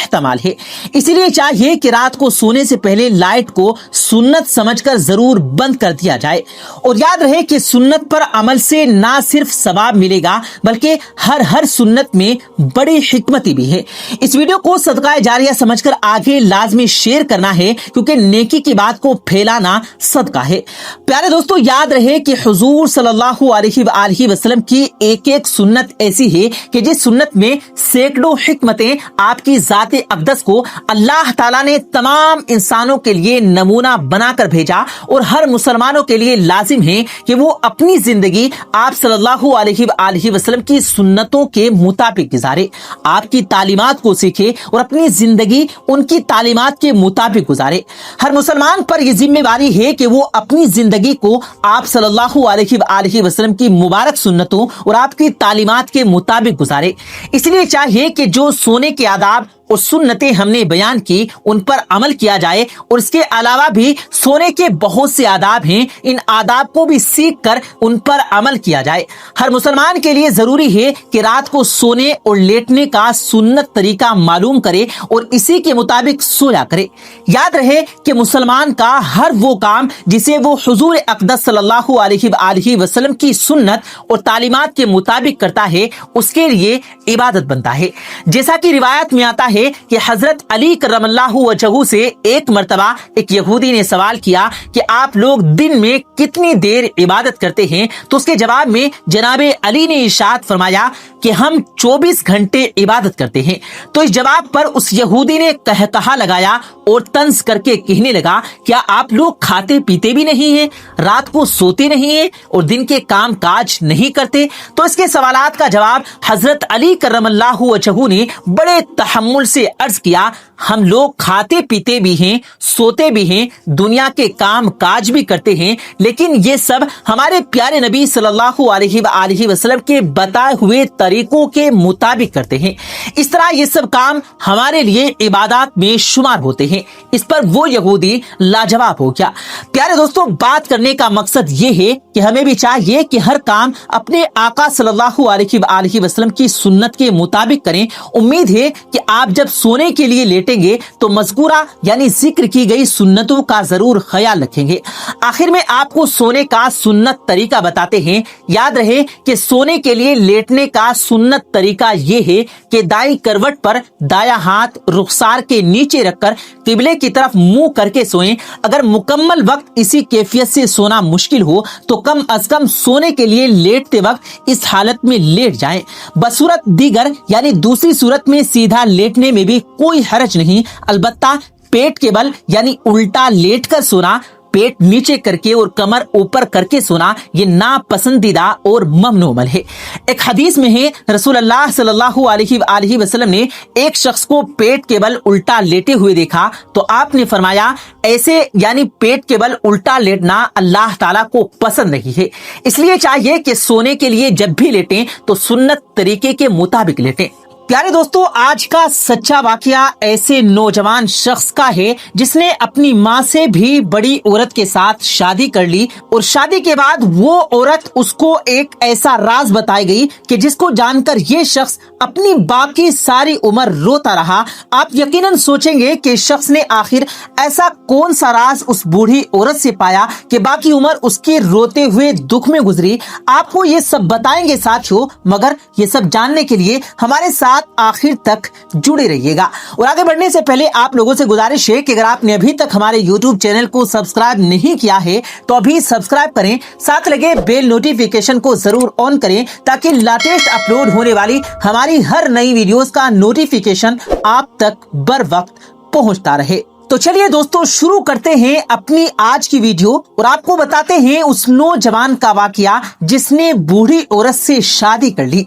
احتمال ہے، اسی لیے چاہیے کہ رات کو سونے سے پہلے لائٹ کو سنت سمجھ کر ضرور بند کر دیا جائے، اور یاد رہے کہ سنت پر عمل سے نہ صرف ثواب ملے گا بلکہ ہر سنت میں بڑی حکمت بھی ہے۔ اس ویڈیو کو صدقہ جاریہ سمجھ کر آگے لازمی شیئر کرنا ہے، کیونکہ نیکی کی بات کو پھیلانا صدقہ ہے۔ پیارے دوستو، یاد رہے کہ حضور صلی اللہ علیہ وآلہ وسلم کی ایک ایک سنت ایسی ہے کہ جس سنت میں سینکڑوں حکمتیں آپ کی ذات اقدس کو اللہ تعالیٰ نے تمام انسانوں کے لیے نمونہ بنا کر بھیجا، اور ہر مسلمانوں کے لیے لازم ہے کہ وہ اپنی زندگی آپ صلی اللہ علیہ وآلہ وسلم کی سنتوں کے مطابق گزارے، آپ کی تعلیمات کو سیکھے اور اپنی زندگی ان کی تعلیمات کے مطابق گزارے۔ ہر مسلمان پر یہ ذمہ داری ہے کہ وہ اپنی زندگی کو آپ صلی اللہ علیہ وآلہ وسلم کی مبارک سنتوں اور آپ کی تعلیمات کے مطابق گزارے۔ اس لیے چاہیے کہ جو سونے کے آداب اور سنتیں ہم نے بیان کی ان پر عمل کیا جائے، اور اس کے علاوہ بھی سونے کے بہت سے آداب ہیں، ان آداب کو بھی سیکھ کر ان پر عمل کیا جائے۔ ہر مسلمان کے لیے ضروری ہے کہ رات کو سونے اور لیٹنے کا سنت طریقہ معلوم کرے اور اسی کے مطابق سویا کرے۔ یاد رہے کہ مسلمان کا ہر وہ کام جسے وہ حضور اقدس صلی اللہ علیہ وآلہ وسلم کی سنت اور تعلیمات کے مطابق کرتا ہے اس کے لیے عبادت بنتا ہے۔ جیسا کہ روایت میں آتا ہے کہ حضرت علی کرم اللہ وجہہ سے ایک مرتبہ ایک یہودی نے سوال کیا کہ آپ لوگ دن میں کتنی دیر عبادت کرتے ہیں، تو اس کے جواب میں جناب علی نے ارشاد فرمایا کہ ہم 24 گھنٹے عبادت کرتے ہیں۔ تو اس جواب پر اس یہودی نے کہا لگایا اور طنز کر کے کہنے لگا، کیا آپ لوگ کھاتے پیتے بھی نہیں ہیں، رات کو سوتے نہیں ہیں اور دن کے کام کاج نہیں کرتے؟ تو اس کے سوالات کا جواب حضرت علی کرم اللہ وجہہ نے بڑے تحمل سے عرض کیا، ہم لوگ کھاتے پیتے بھی ہیں، سوتے بھی ہیں، دنیا کے کام کاج بھی کرتے ہیں، لیکن یہ سب ہمارے پیارے نبی صلی اللہ علیہ وآلہ وسلم کے بتائے ہوئے طریقوں کے مطابق کرتے ہیں۔ اس طرح یہ سب کام ہمارے لیے عبادات میں شمار ہوتے ہیں۔ اس پر وہ یہودی لاجواب ہو گیا۔ پیارے دوستوں، بات کرنے کا مقصد یہ ہے کہ ہمیں بھی چاہیے کہ ہر کام اپنے آقا صلی اللہ علیہ وآلہ وسلم کی سنت کے مطابق کریں۔ امید ہے کہ آپ جب سونے کے لیے لیٹیں گے تو مذکورہ یعنی ذکر کی گئی سنتوں کا ضرور خیال رکھیں گے۔ آخر میں آپ کو سونے کا سنت طریقہ بتاتے ہیں۔ یاد رہے کہ سونے کے لیے لیٹنے کا سنت طریقہ یہ ہے کہ دائیں کروٹ پر دایاں ہاتھ رخسار کے نیچے رکھ کر قبلے کی طرف منہ کر کے سوئیں۔ اگر مکمل وقت اسی کیفیت سے سونا مشکل ہو تو کم از کم سونے کے لیے لیٹتے وقت اس حالت میں لیٹ جائیں۔ بصورت دیگر یعنی دوسری صورت میں سیدھا لیٹنے میں بھی کوئی حرج نہیں، البتہ پیٹ کے بل یعنی الٹا لیٹ کر سونا، پیٹ نیچے کر کے اور کمر اوپر کر کے سونا، یہ ناپسندیدہ اور ممنوع عمل ہے۔ ایک حدیث میں ہے رسول اللہ صلی اللہ علیہ وآلہ وسلم نے ایک شخص کو پیٹ کے بل الٹا لیٹے ہوئے دیکھا تو آپ نے فرمایا ایسے یعنی پیٹ کے بل الٹا لیٹنا اللہ تعالیٰ کو پسند نہیں ہے۔ اس لیے چاہیے کہ سونے کے لیے جب بھی لیٹیں تو سنت طریقے کے مطابق لیٹیں۔ پیارے دوستو، آج کا سچا واقعہ ایسے نوجوان شخص کا ہے جس نے اپنی ماں سے بھی بڑی عورت کے ساتھ شادی کر لی، اور شادی کے بعد وہ عورت اس کو ایک ایسا راز بتائی گئی کہ جس کو جان کر یہ شخص اپنی باقی ساری عمر روتا رہا۔ آپ یقیناً سوچیں گے کہ شخص نے آخر ایسا کون سا راز اس بوڑھی عورت سے پایا کہ باقی عمر اس کے روتے ہوئے دکھ میں گزری۔ آپ کو یہ سب بتائیں گے ساتھیوں، مگر یہ سب جاننے کے لیے ہمارے ساتھ آخر تک جڑے رہیے گا۔ اور آگے بڑھنے سے پہلے آپ لوگوں سے گزارش ہے کہ اگر آپ نے ابھی تک ہمارے یوٹیوب چینل کو سبسکرائب نہیں کیا ہے تو ابھی سبسکرائب کریں، ساتھ لگے بیل نوٹیفیکیشن کو ضرور آن کریں تاکہ لیٹسٹ اپلوڈ ہونے والی ہماری ہر نئی ویڈیوز کا نوٹیفیکیشن آپ تک بر وقت پہنچتا رہے۔ تو چلیے دوستو، شروع کرتے ہیں اپنی آج کی ویڈیو اور آپ کو بتاتے ہیں اس نوجوان کا واقعہ جس نے بوڑھی عورت سے شادی کر لی۔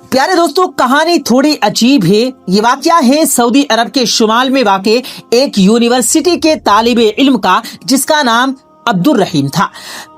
پیارے دوستو، کہانی تھوڑی عجیب ہے۔ یہ واقعہ ہے سعودی عرب کے شمال میں واقع ایک یونیورسٹی کے طالب علم کا جس کا نام عبد الرحیم تھا۔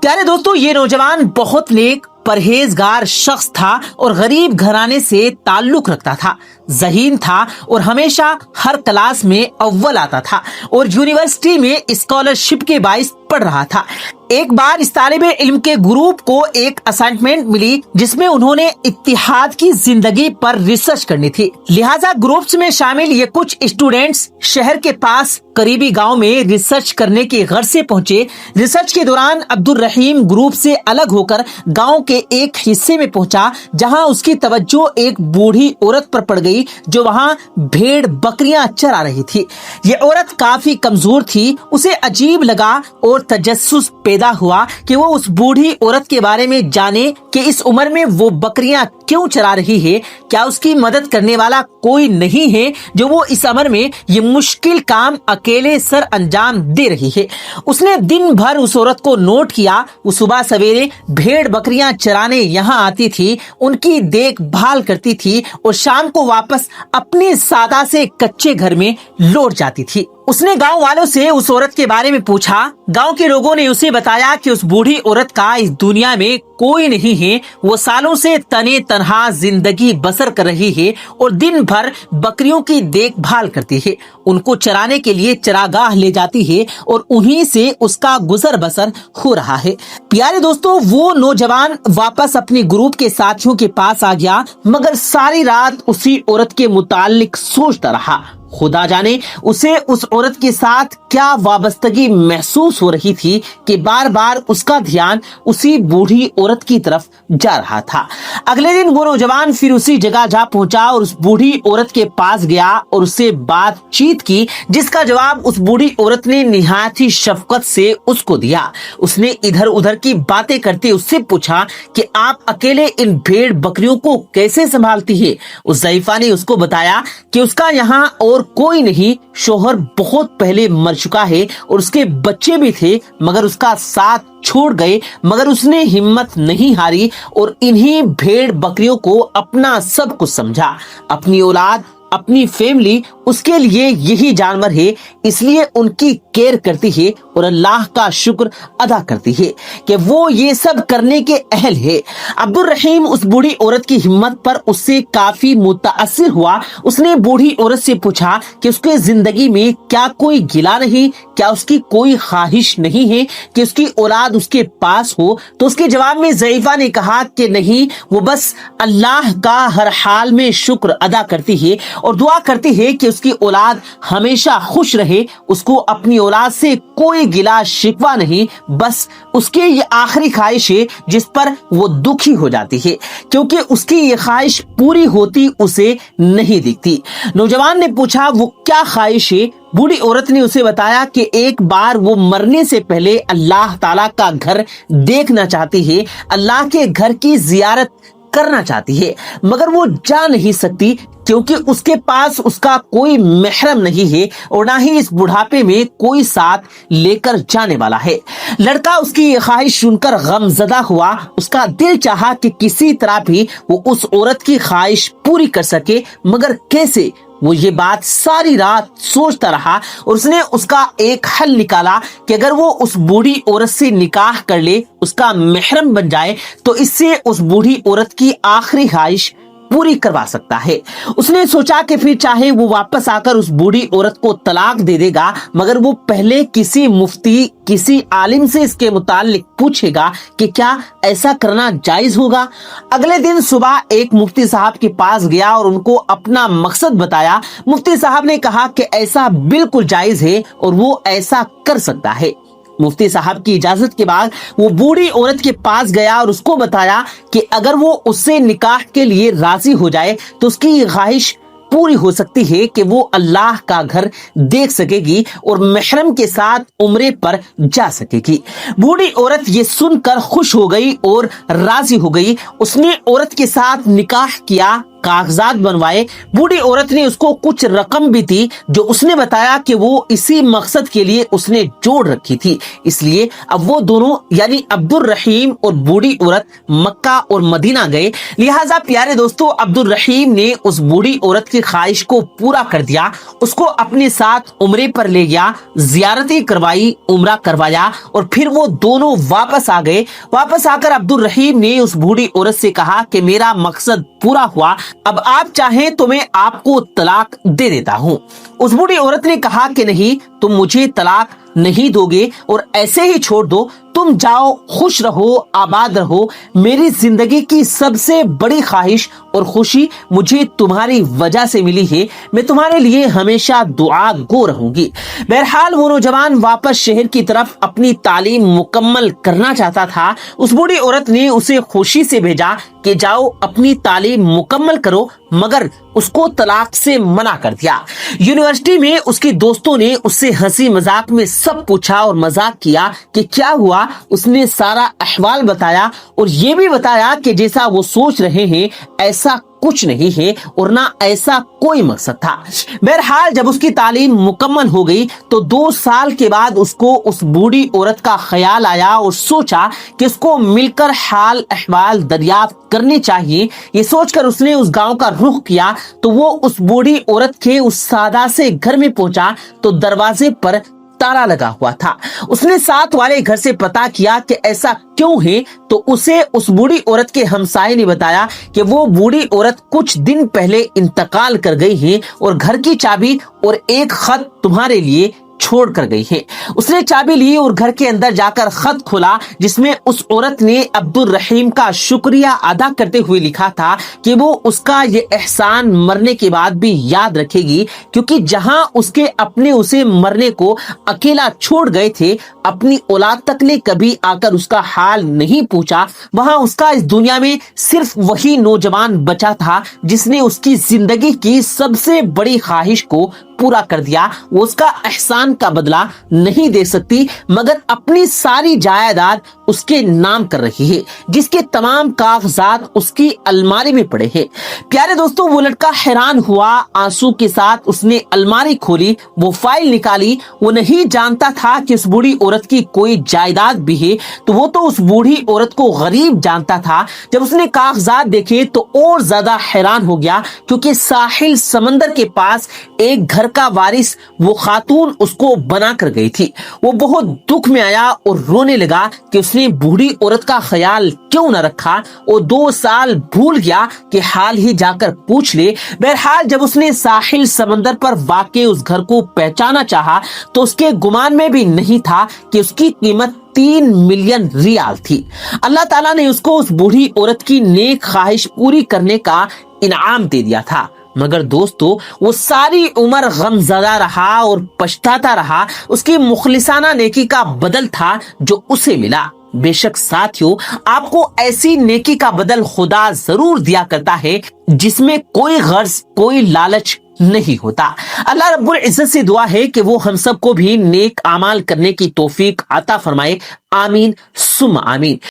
پیارے دوستو، یہ نوجوان بہت نیک پرہیزگار شخص تھا اور غریب گھرانے سے تعلق رکھتا تھا۔ ذہین تھا اور ہمیشہ ہر کلاس میں اول آتا تھا اور یونیورسٹی میں اسکالرشپ کے باعث پڑھ رہا تھا۔ ایک بار اس طالب علم کے گروپ کو ایک اسائنمنٹ ملی جس میں انہوں نے اتحاد کی زندگی پر ریسرچ کرنی تھی، لہٰذا گروپس میں شامل یہ کچھ اسٹوڈنٹس شہر کے پاس قریبی گاؤں میں ریسرچ کرنے کے غرض سے پہنچے۔ ریسرچ کے دوران عبد الرحیم گروپ سے الگ ہو کر گاؤں کے ایک حصے میں پہنچا جہاں اس کی توجہ ایک بوڑھی عورت پر پڑ گئی جو وہاں بھیڑ بکریاں چرا رہی تھی۔ یہ عورت کافی کمزور تھی، اسے عجیب لگا اور تجسس پیدا ہوا کہ وہ اس بوڑھی عورت کے بارے میں جانے کہ اس عمر میں وہ بکریاں کیوں چرا رہی ہے، کیا اس کی مدد کرنے والا کوئی نہیں ہے جو وہ اس عمر میں یہ مشکل کام اکیلے سر انجام دے رہی ہے۔ اس نے دن بھر اس عورت کو نوٹ کیا، وہ صبح سویرے بھیڑ بکریاں چرانے یہاں آتی تھی، ان کی دیکھ بھال کرتی تھی اور شام کو واپس اپنے سادہ سے کچے گھر میں لوٹ جاتی تھی۔ اس نے گاؤں والوں سے اس عورت کے بارے میں پوچھا۔ گاؤں کے لوگوں نے اسے بتایا کہ اس بوڑھی عورت کا اس دنیا میں کوئی نہیں ہے، وہ سالوں سے تنے تنہا زندگی بسر کر رہی ہے اور دن بھر بکریوں کی دیکھ بھال کرتی ہے، ان کو چرانے کے لیے چراگاہ لے جاتی ہے اور انہی سے اس کا گزر بسر ہو رہا ہے۔ پیارے دوستو، وہ نوجوان واپس اپنے گروپ کے ساتھیوں کے پاس آ گیا مگر ساری رات اسی عورت کے متعلق سوچتا رہا۔ خدا جانے اسے اس عورت کے ساتھ کیا وابستگی محسوس ہو رہی تھی کہ بار بار اس کا دھیان اسی بوڑھی عورت کی طرف جا رہا تھا۔ اگلے دن وہ نوجوان پھر اسی جگہ جا پہنچا اور اس بوڑھی عورت کے پاس گیا اور اس سے بات چیت کی، جس کا جواب اس بوڑھی عورت نے نہایت ہی شفقت سے اس کو دیا۔ اس نے ادھر ادھر کی باتیں کرتے اس سے پوچھا کہ آپ اکیلے ان بھیڑ بکریوں کو کیسے سنبھالتی ہے؟ اس ضعیفہ نے اس کو بتایا کہ اس کا یہاں اور کوئی نہیں، شوہر بہت پہلے مر چکا ہے اور اس کے بچے بھی تھے مگر اس کا ساتھ چھوڑ گئے، مگر اس نے ہمت نہیں ہاری اور انہی بھیڑ بکریوں کو اپنا سب کچھ سمجھا۔ اپنی اولاد، اپنی فیملی اس کے لیے یہی جانور ہے، اس لیے ان کی کیئر کرتی ہے اور اللہ کا شکر ادا کرتی ہے کہ وہ یہ سب کرنے کے اہل ہے۔ عبد الرحیم اس بوڑھی عورت کی ہمت پر اس سے کافی متاثر ہوا۔ اس نے بوڑھی عورت سے پوچھا کہ اس کے زندگی میں کیا کوئی گلہ نہیں، کیا اس کی کوئی خواہش نہیں ہے کہ اس کی اولاد اس کے پاس ہو؟ تو اس کے جواب میں ضعیفہ نے کہا کہ نہیں، وہ بس اللہ کا ہر حال میں شکر ادا کرتی ہے اور دعا کرتی ہے کہ اس کی اولاد ہمیشہ خوش رہے۔ اس کو اپنی اولاد سے کوئی گلہ شکوہ نہیں، بس اس کی یہ آخری خواہش ہے جس پر وہ دکھی ہو جاتی ہے، کیونکہ اس کی یہ خواہش پوری ہوتی اسے نہیں دکھتی۔ نوجوان نے پوچھا وہ کیا خواہش ہے؟ بوڑھی عورت نے اسے بتایا کہ ایک بار وہ مرنے سے پہلے اللہ تعالیٰ کا گھر دیکھنا چاہتی ہے، اللہ کے گھر کی زیارت کرنا چاہتی ہے، مگر وہ جا نہیں سکتی کیونکہ اس کے پاس اس کا کوئی محرم نہیں ہے اور نہ ہی اس بڑھاپے میں کوئی ساتھ لے کر جانے والا ہے۔ لڑکا اس کی یہ خواہش سن کر غم زدہ ہوا۔ اس کا دل چاہا کہ کسی طرح بھی وہ اس عورت کی خواہش پوری کر سکے، مگر کیسے؟ وہ یہ بات ساری رات سوچتا رہا اور اس نے اس کا ایک حل نکالا کہ اگر وہ اس بوڑھی عورت سے نکاح کر لے، اس کا محرم بن جائے تو اس سے اس بوڑھی عورت کی آخری خواہش پوری کروا سکتا ہے۔ اس نے سوچا کہ پھر چاہے وہ واپس آ کر اس بوڑھی عورت کو طلاق دے دے گا، مگر وہ پہلے کسی مفتی، کسی عالم سے اس کے متعلق پوچھے گا کہ کیا ایسا کرنا جائز ہوگا۔ اگلے دن صبح ایک مفتی صاحب کے پاس گیا اور ان کو اپنا مقصد بتایا۔ مفتی صاحب نے کہا کہ ایسا بالکل جائز ہے اور وہ ایسا کر سکتا ہے۔ مفتی صاحب کی اجازت کے بعد وہ بوڑھی عورت کے پاس گیا اور اس کو بتایا کہ اگر وہ اس سے نکاح کے لیے راضی ہو جائے تو اس کی یہ خواہش پوری ہو سکتی ہے کہ وہ اللہ کا گھر دیکھ سکے گی اور محرم کے ساتھ عمرے پر جا سکے گی۔ بوڑھی عورت یہ سن کر خوش ہو گئی اور راضی ہو گئی۔ اس نے عورت کے ساتھ نکاح کیا، کاغذات بنوائے۔ بوڑھی عورت نے اس کو کچھ رقم بھی دی جو اس نے بتایا کہ وہ اسی مقصد کے لیے اس نے جوڑ رکھی تھی۔ اس لیے اب وہ دونوں یعنی عبد الرحیم اور بوڑھی عورت مکہ اور مدینہ گئے۔ لہٰذا پیارے دوستو، عبد الرحیم نے اس بوڑھی عورت کی خواہش کو پورا کر دیا، اس کو اپنے ساتھ عمرے پر لے گیا، زیارتیں کروائی، عمرہ کروایا اور پھر وہ دونوں واپس آ گئے۔ واپس آ کر عبد الرحیم نے اس بوڑھی عورت سے کہا کہ میرا مقصد پورا ہوا، اب آپ چاہیں تو میں آپ کو طلاق دے دیتا ہوں۔ اس بوڑھی عورت نے کہا کہ نہیں، تم مجھے طلاق نہیں دو گے اور ایسے ہی چھوڑ دو، تم جاؤ، خوش رہو، آباد رہو، میری زندگی کی سب سے بڑی خواہش اور خوشی مجھے تمہاری وجہ سے ملی ہے، میں تمہارے لیے ہمیشہ دعا گو رہوں گی۔ بہرحال وہ نوجوان واپس شہر کی طرف اپنی تعلیم مکمل کرنا چاہتا تھا۔ اس بوڑھی عورت نے اسے خوشی سے بھیجا کہ جاؤ اپنی تعلیم مکمل کرو، مگر اس کو طلاق سے منع کر دیا۔ یونیورسٹی میں اس کے دوستوں نے اس سے ہنسی مذاق میں سب پوچھا اور مذاق کیا کہ کیا ہوا۔ اس نے سارا احوال بتایا اور یہ بھی بتایا کہ جیسا وہ سوچ رہے ہیں ایسا کچھ نہیں ہے اور نہ ایسا کوئی مقصد تھا۔ بہرحال جب اس کی تعلیم مکمل ہو گئی تو 2 سال کے بعد اس کو اس بوڑھی عورت کا خیال آیا اور سوچا کہ اس کو مل کر حال احوال دریافت کرنے چاہیے۔ یہ سوچ کر اس نے اس گاؤں کا رخ کیا تو وہ اس بوڑھی عورت کے اس سادہ سے گھر میں پہنچا تو دروازے پر تالا لگا ہوا تھا۔ اس نے ساتھ والے گھر سے پتا کیا کہ ایسا کیوں ہے تو اسے اس بوڑھی عورت کے ہمسائے نے بتایا کہ وہ بوڑھی عورت کچھ دن پہلے انتقال کر گئی ہے اور گھر کی چابی اور ایک خط تمہارے لیے چھوڑ کر گئی ہے۔ اس نے چابی لی اور گھر کے اندر جا کر خط کھولا جس میں اس عورت نے عبد الرحیم کا شکریہ ادا کرتے ہوئے لکھا تھا کہ وہ اس کا یہ احسان مرنے کے بعد بھی یاد رکھے گی، کیونکہ جہاں اس کے اپنے اسے مرنے کو اکیلا چھوڑ گئے تھے، اپنی اولاد تک نے کبھی آ کر اس کا حال نہیں پوچھا، وہاں اس کا اس دنیا میں صرف وہی نوجوان بچا تھا جس نے اس کی زندگی کی سب سے بڑی خواہش کو پورا کر دیا۔ وہ اس کا احسان کا بدلہ نہیں دے سکتی مگر اپنی ساری جائیداد اس کے نام کر رہی ہے، جس کے تمام کاغذات اس کی الماری میں پڑے ہیں۔ پیارے دوستوں، وہ لڑکا حیران ہوا، آنسو کے ساتھ اس نے الماری کھولی، وہ فائل نکالی۔ وہ نہیں جانتا تھا کہ اس بوڑھی عورت کی کوئی جائیداد بھی ہے، تو وہ تو اس بوڑھی عورت کو غریب جانتا تھا۔ جب اس نے کاغذات دیکھے تو اور زیادہ حیران ہو گیا، کیونکہ ساحل سمندر کے پاس ایک گھر کا وارث وہ خاتون اس کو بنا کر گئی تھی۔ وہ بہت دکھ میں آیا اور رونے لگا کہ اس نے بوڑھی عورت کا خیال کیوں نہ رکھا اور 2 سال بھول گیا کہ حال ہی جا کر پوچھ لے۔ بہرحال جب اس نے ساحل سمندر پر واقع اس گھر کو پہچانا چاہا تو اس کے گمان میں بھی نہیں تھا کہ اس کی قیمت 3 ملین ریال تھی۔ اللہ تعالیٰ نے اس کو اس بوڑھی عورت کی نیک خواہش پوری کرنے کا انعام دے دیا تھا، مگر دوستو وہ ساری عمر غم زدہ رہا اور پچھتاتا رہا۔ اس کی مخلصانہ نیکی کا بدل تھا جو اسے ملا۔ بے شک ساتھیو، آپ کو ایسی نیکی کا بدل خدا ضرور دیا کرتا ہے جس میں کوئی غرض، کوئی لالچ نہیں ہوتا۔ اللہ رب العزت سے دعا ہے کہ وہ ہم سب کو بھی نیک اعمال کرنے کی توفیق عطا فرمائے۔ آمین ثم آمین۔